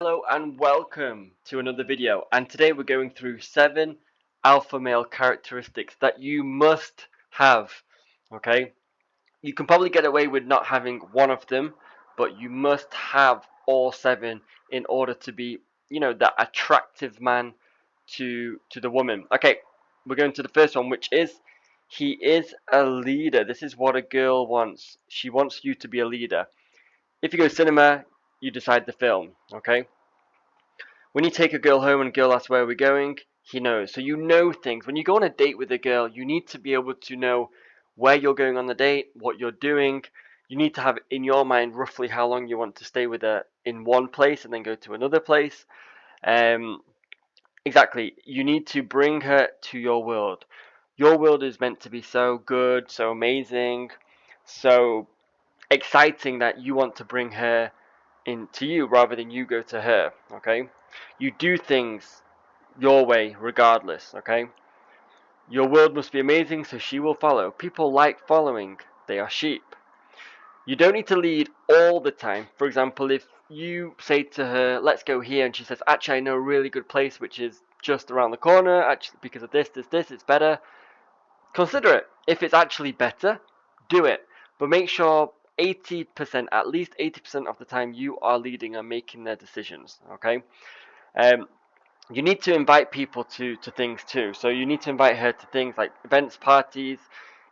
Hello and welcome to another video, and today we're going through 7 alpha male characteristics that you must have. Okay, you can probably get away with not having one of them, but you must have all 7 in order to be, that attractive man to the woman. Okay, we're going to the first one, which is he is a leader. This is what a girl wants. She wants you to be a leader. If you go cinema, you decide the film. Okay, when you take a girl home and a girl asks where we're going, he knows. So you know things. When you go on a date with a girl, you need to be able to know where you're going on the date, what you're doing. You need to have in your mind roughly how long you want to stay with her in one place and then go to another place. Um, exactly. You need to bring her to your world. Your world is meant to be so good, so amazing, so exciting that you want to bring her into you rather than you go to her. Okay, you do things your way regardless. Okay, your world must be amazing, so she will follow. People like following, they are sheep. You don't need to lead all the time. For example, if you say to her, let's go here, and she says, actually I know a really good place which is just around the corner, actually because of this, it's better, consider it. If it's actually better, do it. But make sure 80%, at least 80% of the time, you are leading and making their decisions. Okay. Um, you need to invite people to things too. So you need to invite her to things like events, parties,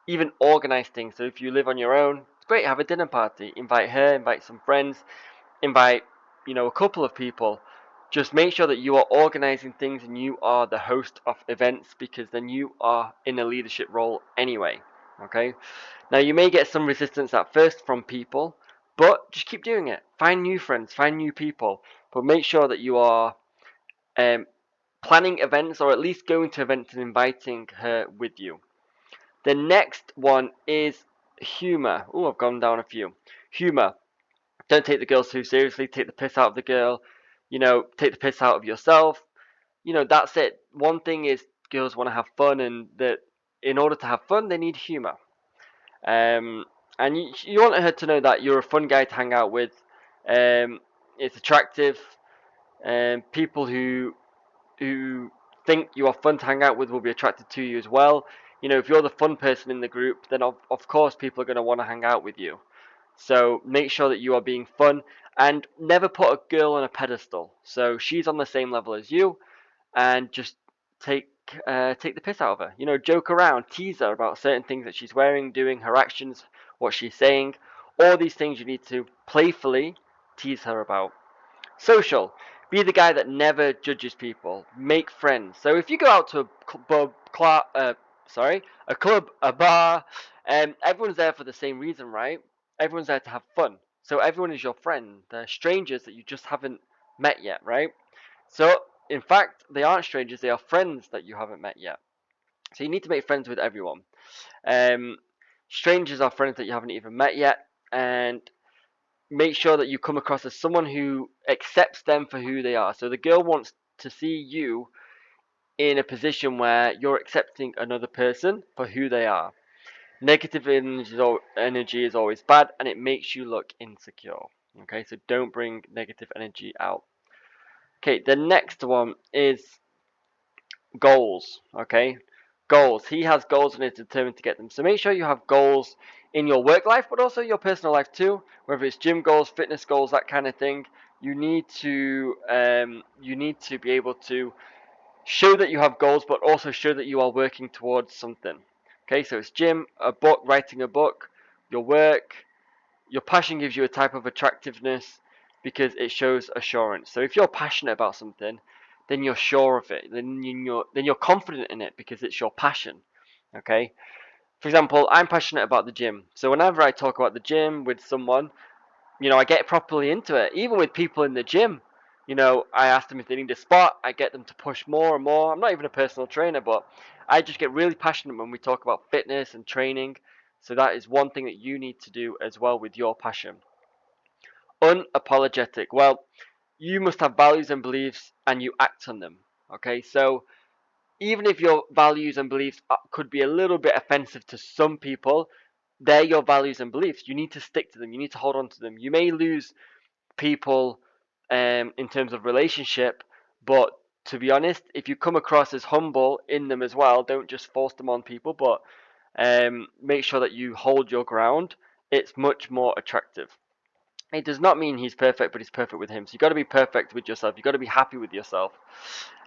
even organize things. So if you live on your own, it's great. Have a dinner party. Invite her. Invite some friends. Invite a couple of people. Just make sure that you are organizing things and you are the host of events, because then you are in a leadership role anyway. Okay. Now you may get some resistance at first from people, but just keep doing it. Find new friends, find new people, but make sure that you are um, planning events, or at least going to events and inviting her with you. The next one is humor. Oh, I've gone down a few. Humor. Don't take the girl too seriously. Take the piss out of the girl. Take the piss out of yourself. That's it. One thing is girls want to have fun, and that in order to have fun, they need humor. Um, and you want her to know that you're a fun guy to hang out with. It's attractive. People who think you are fun to hang out with will be attracted to you as well. If you're the fun person in the group, then of course people are going to want to hang out with you. So make sure that you are being fun, and never put a girl on a pedestal. So she's on the same level as you, and just take take the piss out of her. Joke around, tease her about certain things that she's wearing, doing, her actions, what she's saying. All these things you need to playfully tease her about. Social. Be the guy that never judges people. Make friends. So if you go out to a club, a bar, everyone's there for the same reason, right? Everyone's there to have fun. So everyone is your friend. They're strangers that you just haven't met yet, right? So in fact, they aren't strangers. They are friends that you haven't met yet. So you need to make friends with everyone. Um, Strangers are friends that you haven't even met yet, and make sure that you come across as someone who accepts them for who they are. So the girl wants to see you in a position where you're accepting another person for who they are. Negative energy is always bad, and it makes you look insecure. Okay, so don't bring negative energy out. Okay, the next one is goals. Okay, goals. He has goals and is determined to get them. So make sure you have goals in your work life, but also your personal life too. Whether it's gym goals, fitness goals, that kind of thing. You need to be able to show that you have goals, but also show that you are working towards something. Okay, so it's gym, a book, writing a book, your work. Your passion gives you a type of attractiveness because it shows assurance. So if you're passionate about something, then you're sure of it. Then you're confident in it because it's your passion. Okay. For example, I'm passionate about the gym. So whenever I talk about the gym with someone, I get properly into it. Even with people in the gym, I ask them if they need a spot. I get them to push more and more. I'm not even a personal trainer, but I just get really passionate when we talk about fitness and training. So that is one thing that you need to do as well with your passion. Unapologetic. Well, you must have values and beliefs and you act on them. Okay, so even if your values and beliefs could be a little bit offensive to some people, they're your values and beliefs. You need to stick to them. You need to hold on to them. You may lose people in terms of relationship, but to be honest, if you come across as humble in them as well, don't just force them on people, but make sure that you hold your ground. It's much more attractive. It does not mean he's perfect, but he's perfect with him. So you've got to be perfect with yourself. You've got to be happy with yourself.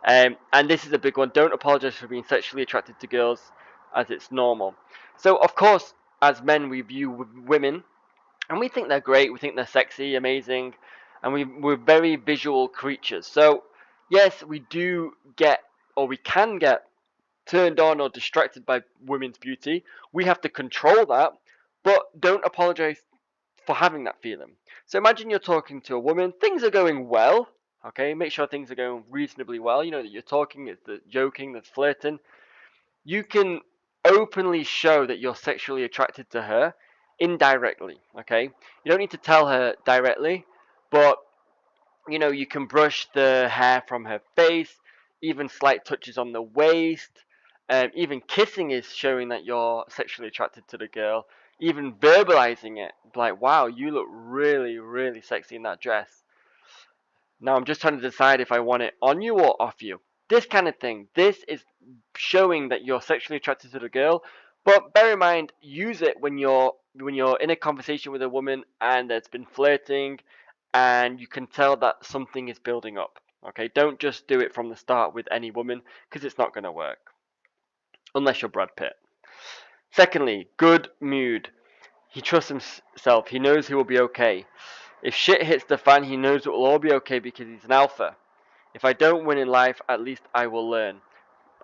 And this is a big one. Don't apologize for being sexually attracted to girls, as it's normal. So, of course, as men, we view women and we think they're great. We think they're sexy, amazing, and we're very visual creatures. So, yes, we do get, or we can get, turned on or distracted by women's beauty. We have to control that, but don't apologize for having that feeling. So imagine you're talking to a woman, things are going well, okay? Make sure things are going reasonably well. You know that you're talking, it's the joking, there's flirting. You can openly show that you're sexually attracted to her indirectly, okay? You don't need to tell her directly, but you can brush the hair from her face, even slight touches on the waist, even kissing is showing that you're sexually attracted to the girl. Even verbalizing it, like, wow, you look really, really sexy in that dress. Now I'm just trying to decide if I want it on you or off you. This kind of thing. This is showing that you're sexually attracted to the girl. But bear in mind, use it when you're in a conversation with a woman and there's been flirting and you can tell that something is building up. Okay, don't just do it from the start with any woman because it's not going to work. Unless you're Brad Pitt. Secondly, good mood. He trusts himself. He knows he will be okay. If shit hits the fan, he knows it will all be okay because he's an alpha. If I don't win in life, at least I will learn.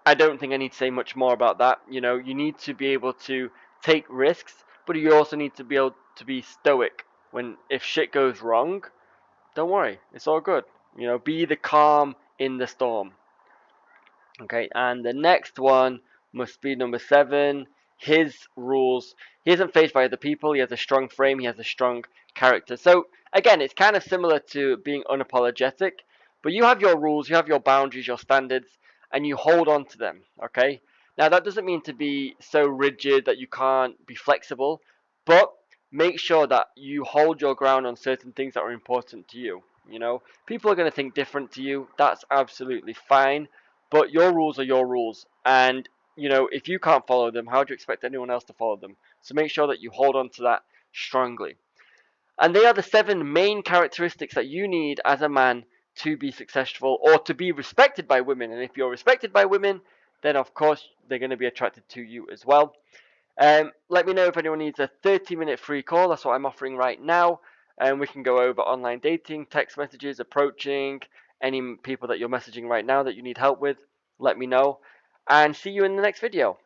I don't think I need to say much more about that. You need to be able to take risks, but you also need to be able to be stoic. If shit goes wrong, don't worry, it's all good. Be the calm in the storm. Okay, and the next one must be number 7. His rules. He isn't faced by other people. He has a strong frame. He has a strong character. So again, it's kind of similar to being unapologetic, but you have your rules, you have your boundaries, your standards, and you hold on to them. Okay. Now that doesn't mean to be so rigid that you can't be flexible, but make sure that you hold your ground on certain things that are important to you. People are going to think different to you. That's absolutely fine. But your rules are your rules, and if you can't follow them, how do you expect anyone else to follow them? So make sure that you hold on to that strongly. And they are the 7 main characteristics that you need as a man to be successful or to be respected by women. And if you're respected by women, then of course they're going to be attracted to you as well. Let me know if anyone needs a 30-minute free call. That's what I'm offering right now. And we can go over online dating, text messages, approaching, any people that you're messaging right now that you need help with. Let me know. And see you in the next video.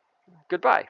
Goodbye.